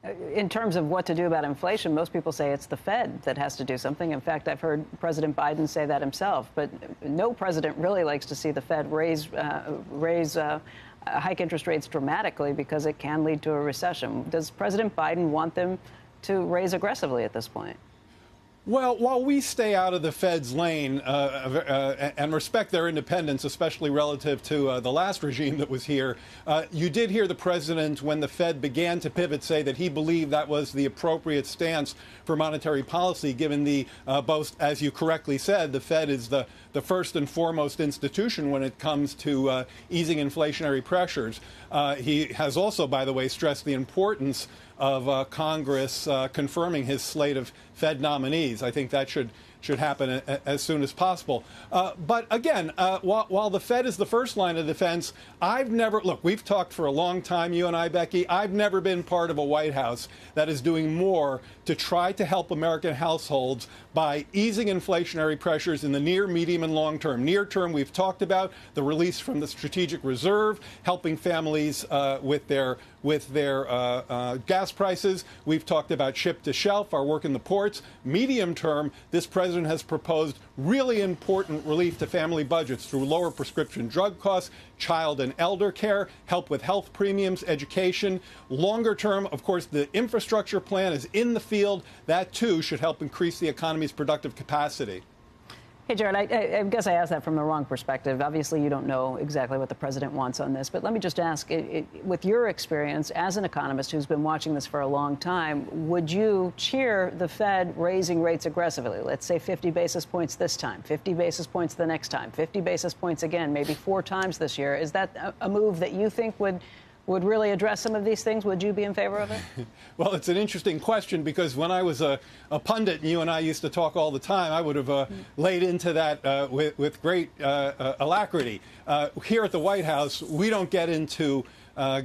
In terms of what to do about inflation, most people say it's the Fed that has to do something. In fact, I've heard President Biden say that himself. But no president really likes to see the Fed hike interest rates dramatically because it can lead to a recession. Does President Biden want them to raise aggressively at this point? Well, while we stay out of the Fed's lane and respect their independence, especially relative to the last regime that was here, you did hear the president, when the Fed began to pivot, say that he believed that was the appropriate stance for monetary policy, given the both, as you correctly said, the Fed is the first and foremost institution when it comes to easing inflationary pressures. He has also, by the way, stressed the importance of Congress confirming his slate of Fed nominees. I think that should happen as soon as possible. But again, while the Fed is the first line of defense, look, we've talked for a long time, you and I, Becky. I've never been part of a White House that is doing more to try to help American households by easing inflationary pressures in the near, medium, and long term. Near term, we've talked about the release from the strategic reserve, helping families with their gas prices. We've talked about ship to shelf, our work in the ports. Medium term, this president has proposed really important relief to family budgets through lower prescription drug costs, child and elder care, help with health premiums, education. Longer term, of course, the infrastructure plan is in the field. That, too, should help increase the economy's productive capacity. Hey, Jared, I guess I asked that from the wrong perspective. Obviously, you don't know exactly what the president wants on this. But let me just ask, with your experience as an economist who's been watching this for a long time, would you cheer the Fed raising rates aggressively? Let's say 50 basis points this time, 50 basis points the next time, 50 basis points again, maybe 4 times this year. Is that a move that you think would really address some of these things? Would you be in favor of it? Well, it's an interesting question, because when I was a pundit and you and I used to talk all the time, I would have laid into that with great alacrity. Here at the White House, we don't get into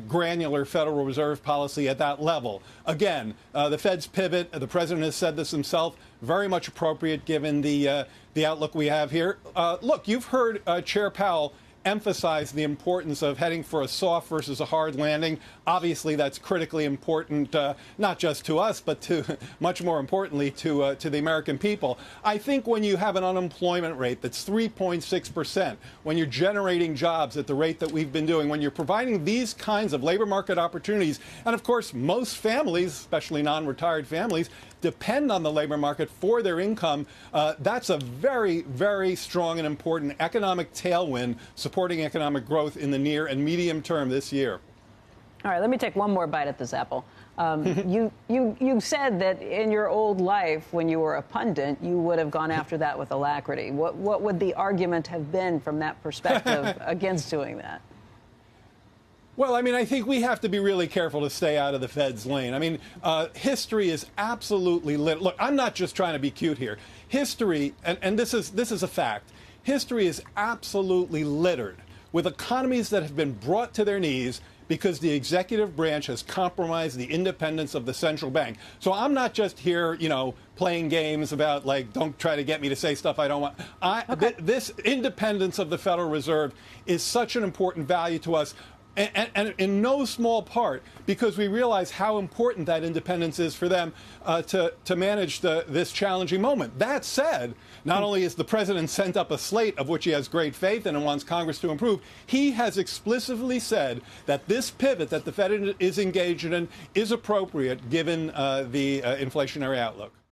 granular Federal Reserve policy at that level. Again, the Fed's pivot, the president has said this himself, very much appropriate given the outlook we have here. Look, you've heard Chair Powell emphasize the importance of heading for a soft versus a hard landing. Obviously, that's critically important, not just to us, but to much more importantly to the American people. I think when you have an unemployment rate that's 3.6%, when you're generating jobs at the rate that we've been doing, when you're providing these kinds of labor market opportunities, and of course, most families, especially non-retired families, depend on the labor market for their income, that's a very, very strong and important economic tailwind supporting economic growth in the near and medium term this year. All right, let me take one more bite at this apple. You said that in your old life, when you were a pundit, you would have gone after that with alacrity. What would the argument have been from that perspective against doing that? Well, I mean, I think we have to be really careful to stay out of the Fed's lane. I mean, history is absolutely lit. Look, I'm not just trying to be cute here. History, and this is a fact, history is absolutely littered with economies that have been brought to their knees because the executive branch has compromised the independence of the central bank. So I'm not just here, playing games about, like, don't try to get me to say stuff I don't want. This independence of the Federal Reserve is such an important value to us. And in no small part because we realize how important that independence is for them to manage this challenging moment. That said, not only is the president sent up a slate of which he has great faith in and wants Congress to improve, he has explicitly said that this pivot that the Fed is engaged in is appropriate given the inflationary outlook.